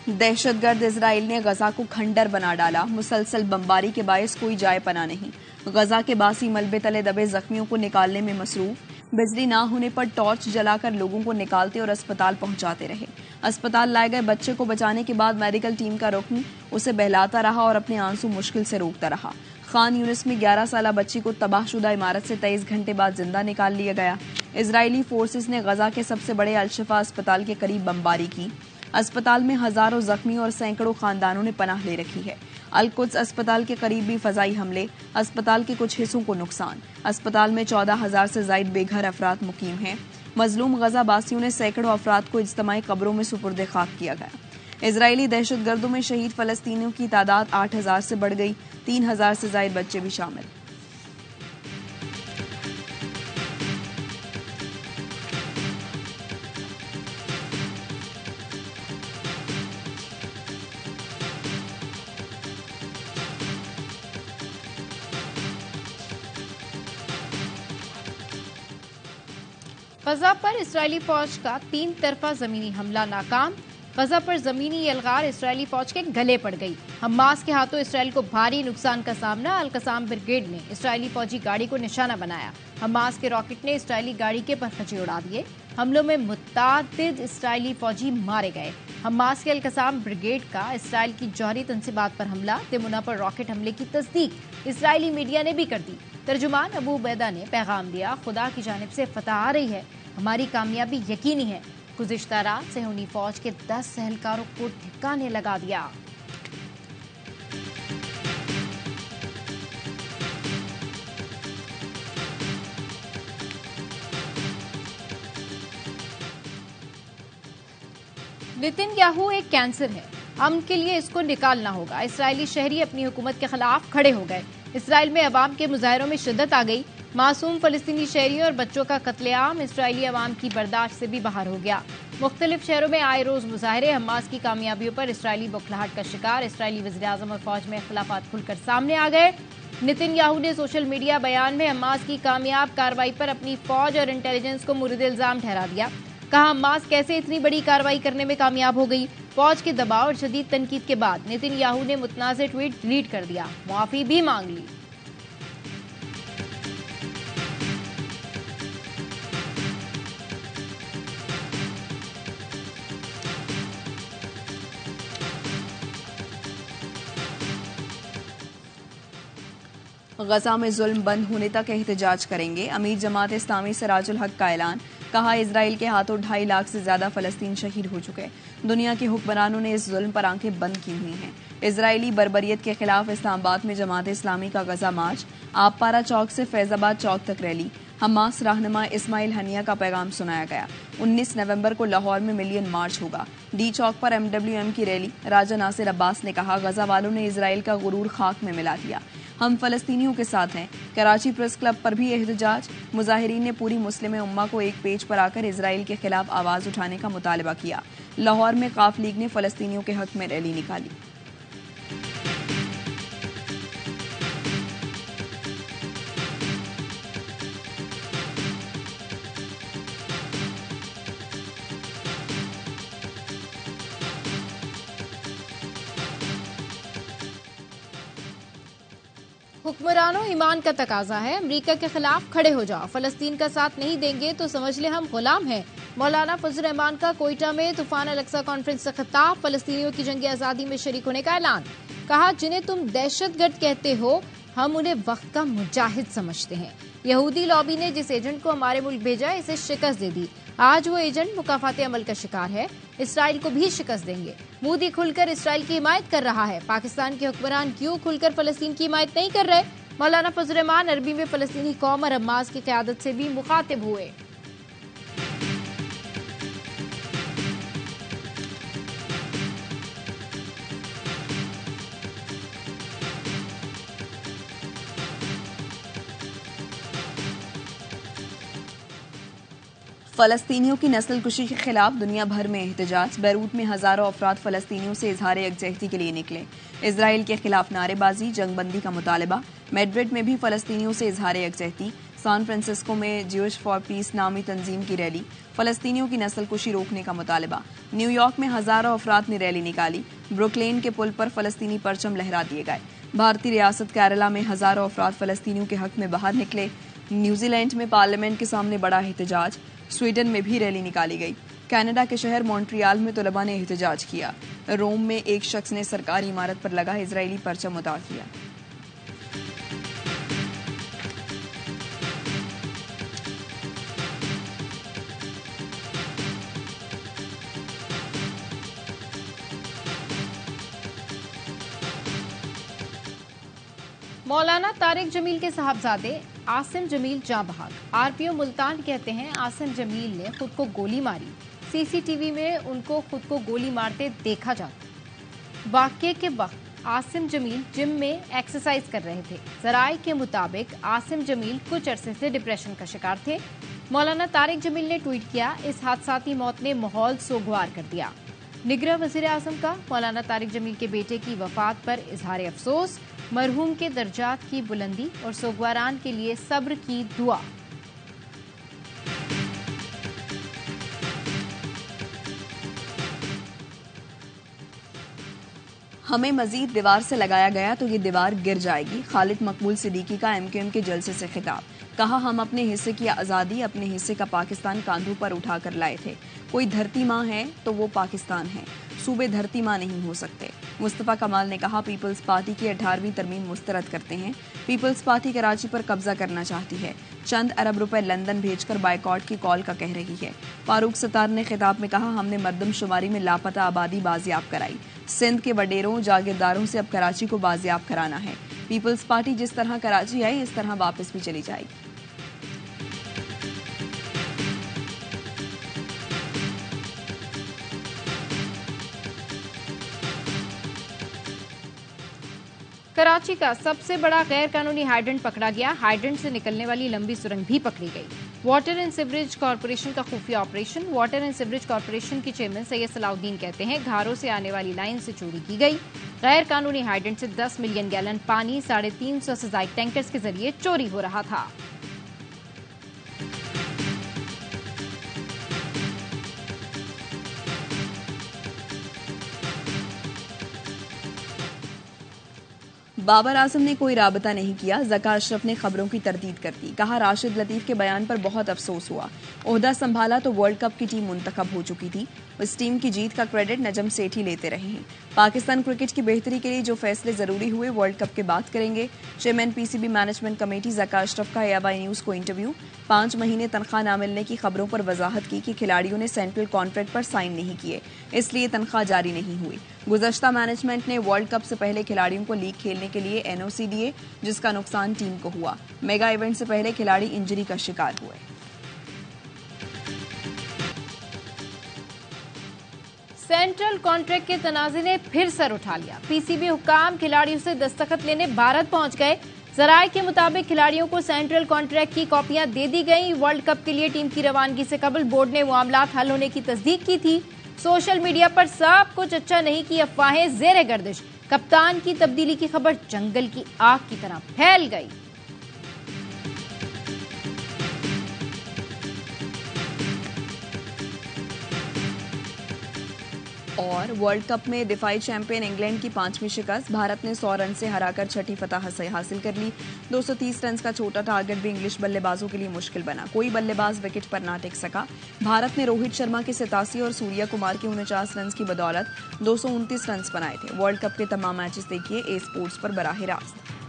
दहशतगर्द Israel ने गजा को खंडर बना डाला। मुसलसल बमबारी के बायस कोई जाए पना नहीं। गजा के बासी मलबे तले दबे जख्मियों को निकालने में मसरूफ। बिजली ना होने पर टॉर्च जलाकर लोगों को निकालते और अस्पताल पहुंचाते रहे। अस्पताल लाए गए बच्चे को बचाने के बाद मेडिकल टीम का रुकन उसे बहलाता रहा और अपने आंसू मुश्किल से रोकता रहा। खान यूनिस में 11 साला बच्ची को तबाहशुदा इमारत से 23 घंटे बाद जिंदा निकाल लिया गया। इजरायली फोर्सेस ने गजा के सबसे बड़े अल-शिफा अस्पताल के करीब बमबारी की। अस्पताल में हजारों जख्मी और सैकड़ों खानदानों ने पनाह ले रखी है। अल-कुद्स अस्पताल के करीब भी फजाई हमले, अस्पताल के कुछ हिस्सों को नुकसान। अस्पताल में 14,000 से जायद बेघर अफराद मुकीम हैं। मजलूम गजा बासियों ने सैकड़ों अफराद को इज्तमाई कब्रों में सुपुर्द खाक किया गया। इजरायली दहशतगर्दों में शहीद फलस्तीनियों की तादाद 8,000 से बढ़ गई। 3,000 से जायद बच्चे भी शामिल। गजा पर इस्राएली फौज का 3 तरफा जमीनी हमला नाकाम। गजा पर जमीनी यलगार इस्राएली फौज के गले पड़ गई। हमास के हाथों इस्राएल को भारी नुकसान का सामना। अल-कसाम ब्रिगेड ने इस्राएली फौजी गाड़ी को निशाना बनाया। हमास के रॉकेट ने इस्राएली गाड़ी के परखचे उड़ा दिए। हमलों में मुतअद्दिद इस्राएली फौजी मारे गए। हमास के अल-कसाम ब्रिगेड का इस्राएल की जौहरी तंसीबात पर हमला। तिमुना पर रॉकेट हमले की तस्दीक इस्राएली मीडिया ने भी कर दी। तर्जुमान अबू उबैदा ने पैगाम दिया, खुदा की जानिब से फतह आ रही है, हमारी कामयाबी यकीनी है। गुज़िश्ता रात सेहूनी फौज के 10 सहलकारों को ठिकाने लगा दिया। नेतन्याहू एक कैंसर है, अमन के लिए इसको निकालना होगा। इस्राएली शहरी अपनी हुकूमत के खिलाफ खड़े हो गए। इसराइल में अवाम के मुजाहरों में शिद्दत आ गई। मासूम फलस्तीनी शहरियों और बच्चों का कत्लेआम इस्राएली अवाम की बर्दाश्त से भी बाहर हो गया। मुख्तलिफ शहरों में आए रोज मुजाहरे। हमास की कामयाबियों पर इस्राएली बौखलाहट का शिकार। इस्राएली वज़ीर-ए-आज़म और फौज में इख्तिलाफात खुलकर सामने आ गए। नेतन्याहू ने सोशल मीडिया बयान में हमास की कामयाब कार्रवाई पर अपनी फौज और इंटेलिजेंस को मुर्द इल्जाम ठहरा दिया। कहा, हमास कैसे इतनी बड़ी कार्रवाई करने में कामयाब हो गई। फौज के दबाव और शदीद तनकीद के बाद नेतन्याहू ने मुतनाज़ ट्वीट डिलीट कर दिया, मुआफी भी मांग ली। गजा में जुल्म बंद होने तक एहतजाज करेंगे। अमीर जमात इस्लामी सिराजुल हक का ऐलान। कहा, इजराइल के हाथों 2.5 लाख से ज्यादा फलस्तीन शहीद हो चुके। दुनिया के हुक्मरानों ने इस जुल्म पर आंखें बंद की हुई हैं। इजरायली बर्बरियत के खिलाफ इस्लामाबाद में जमात इस्लामी का गजा मार्च। आपपारा चौक से फैजाबाद चौक तक रैली। हमास रहनुमा इस्माइल हनिया का पैगाम सुनाया गया। 19 नवंबर को लाहौर में मिलियन मार्च होगा। डी चौक पर MWM की रैली। राजा नासिर अब्बास ने कहा, गजा वालों ने इजराइल का गुरूर खाक में मिला दिया, हम फलस्तीनियों के साथ हैं। कराची प्रेस क्लब पर भी एहतजाज। मुजाहिरीन ने पूरी मुस्लिम उम्मा को एक पेज पर आकर इजराइल के खिलाफ आवाज उठाने का मुतालबा किया। लाहौर में काफ लीग ने फलस्तीनियों के हक में रैली निकाली। हुक्मरानों, ईमान का तकाजा है, अमेरिका के खिलाफ खड़े हो जाओ। फलस्तीन का साथ नहीं देंगे तो समझ ले हम गुलाम हैं। मौलाना फजल रहमान का कोयटा में तूफान अल-अक्सा कॉन्फ्रेंस से खिताब। फलस्तीनियों की जंगी आजादी में शरीक होने का ऐलान। कहा, जिन्हें तुम दहशतगर्द कहते हो, हम उन्हें वक्त का मुजाहिद समझते हैं। यहूदी लॉबी ने जिस एजेंट को हमारे मुल्क भेजा, इसे शिकस्त दे दी। आज वो एजेंट मुकाफाते अमल का शिकार है। इसराइल को भी शिकस्त देंगे। मोदी खुलकर इसराइल की हिमायत कर रहा है। पाकिस्तान के हुक्मरान क्यों खुलकर फलस्तीन की हिमायत नहीं कर रहे? मौलाना फजल रहमान अरबी में फलस्तीनी कौम और हमास की क़यादत से भी मुखातिब हुए। फलस्तीनियों की नस्ल कुशी के खिलाफ दुनिया भर में एहतजाज। बैरूत में हजारों अफराद फलस्तीनियों से इजहार यकजहती के लिए निकले। इजराइल के खिलाफ नारेबाजी, जंगबंदी का मुतालबा। मैड्रिड में भी फलस्तीनियों से इजहार यकजहती। सैन फ्रांसिस्को में ज्यूश फॉर पीस नामी तंजीम की रैली, फलस्तीनियों की नस्लकुशी रोकने का मुतालबा। न्यूयॉर्क में हजारों अफराद ने रैली निकाली, ब्रुकलेन के पुल पर फलस्तीनी परचम लहरा दिए गए। भारतीय रियासत केरला में हजारों अफराद फलस्तीनियों के हक में बाहर निकले। न्यूजीलैंड में पार्लियामेंट के सामने बड़ा एहतजाज। स्वीडन में भी रैली निकाली गई। कनाडा के शहर मॉन्ट्रियल में तलबा ने एहतजाज किया। रोम में एक शख्स ने सरकारी इमारत पर लगा इजरायली परचम उतार दिया। मौलाना तारिक जमील के साहबजादे आसिम जमील जाँ बहक। आरपीओ मुल्तान कहते हैं आसिम जमील ने खुद को गोली मारी। सीसीटीवी में उनको खुद को गोली मारते देखा जाता। वाकये के वक्त आसिम जमील जिम में एक्सरसाइज कर रहे थे। जराये के मुताबिक आसिम जमील कुछ अरसे से डिप्रेशन का शिकार थे। मौलाना तारिक जमील ने ट्वीट किया, इस हादसाती मौत ने माहौल सोगवार कर दिया। निगरान वजीर आजम का मौलाना तारिक जमील के बेटे की वफात पर इजहार अफसोस। मरहूम के दर्जात की बुलंदी और सोगवारान के लिए सब्र की दुआ। हमें मजीद दीवार से लगाया गया तो ये दीवार गिर जाएगी। खालिद मकबूल सिद्दीकी का एमक्यूएम के जलसे से खिताब। कहा, हम अपने हिस्से की आज़ादी अपने हिस्से का पाकिस्तान कांधों पर उठाकर लाए थे। कोई धरती माँ है तो वो पाकिस्तान है, सूबे धरती माँ नहीं हो सकते। मुस्तफा कमाल ने कहा, पीपल्स पार्टी की 18वीं तरमीम मुस्तरद करते हैं। पीपल्स पार्टी कराची पर कब्जा करना चाहती है। चंद अरब रुपए लंदन भेजकर बायकॉट की कॉल का कह रही है। फारूक सत्तार ने खिताब में कहा, हमने मर्दमशुमारी में लापता आबादी बाजियाब कराई। सिंध के वडेरों जागीरदारों से अब कराची को बाजियाब कराना है। पीपल्स पार्टी जिस तरह कराची आई इस तरह वापस भी चली जाएगी। कराची का सबसे बड़ा गैर कानूनी हाइड्रेंट पकड़ा गया। हाइड्रेंट से निकलने वाली लंबी सुरंग भी पकड़ी गई। वाटर एंड सीवरेज कॉर्पोरेशन का खुफिया operation. Water and sewerage corporation के चेयरमैन सैयद सलाउद्दीन कहते हैं, घारों से आने वाली लाइन से चोरी की गई। गैर कानूनी हाइड्रेंट से 10 मिलियन गैलन पानी 350 से ज्यादा टैंकर्स के जरिए चोरी हो रहा था। बाबर आजम ने कोई राबता नहीं किया। ज़का अशरफ ने खबरों की तरदीद कर दी। कहा, राशिद लतीफ के बयान पर बहुत अफसोस हुआ। ओहदा संभाला तो वर्ल्ड कप की टीम मुंतखब हो चुकी थी। इस टीम की जीत का क्रेडिट नजम सेठी लेते रहे हैं। पाकिस्तान क्रिकेट की बेहतरी के लिए जो फैसले जरूरी हुए वर्ल्ड कप के बाद करेंगे। Chairman PCB management committee Zaka Ashraf का एवाई न्यूज को इंटरव्यू। 5 महीने तनख्वाह न मिलने की खबरों पर वजाहत की कि खिलाड़ियों ने सेंट्रल कॉन्ट्रैक्ट पर साइन नहीं किए, इसलिए तनख्वाह जारी नहीं हुई। गुज़श्ता मैनेजमेंट ने वर्ल्ड कप से पहले खिलाड़ियों को लीग खेलने के लिए एनओसी दिए, जिसका नुकसान टीम को हुआ। मेगा इवेंट से पहले खिलाड़ी इंजरी का शिकार हुए। सेंट्रल कॉन्ट्रैक्ट के तनाज़े ने फिर सर उठा लिया। पीसीबी हुकाम खिलाड़ियों से दस्तखत लेने भारत पहुंच गए। जराये के मुताबिक खिलाड़ियों को सेंट्रल कॉन्ट्रैक्ट की कॉपियां दे दी गई। वर्ल्ड कप के लिए टीम की रवानगी से कबल बोर्ड ने मामलात हल होने की तस्दीक की थी। सोशल मीडिया पर सब कुछ अच्छा नहीं की अफवाहें ज़ेरे गर्दिश। कप्तान की तब्दीली की खबर जंगल की आग की तरह फैल गई। और वर्ल्ड कप में दिफाई चैंपियन इंग्लैंड की 5वीं शिकस्त। भारत ने 100 रन से हराकर छठी फतह हासिल कर ली। 230 रन का छोटा टारगेट भी इंग्लिश बल्लेबाजों के लिए मुश्किल बना। कोई बल्लेबाज विकेट पर ना टिक सका। भारत ने रोहित शर्मा के 87 और सूर्या कुमार के 49 रन की बदौलत 229 रन बनाए थे। वर्ल्ड कप के तमाम मैचेस देखिए ए स्पोर्ट्स पर बराह रास्त।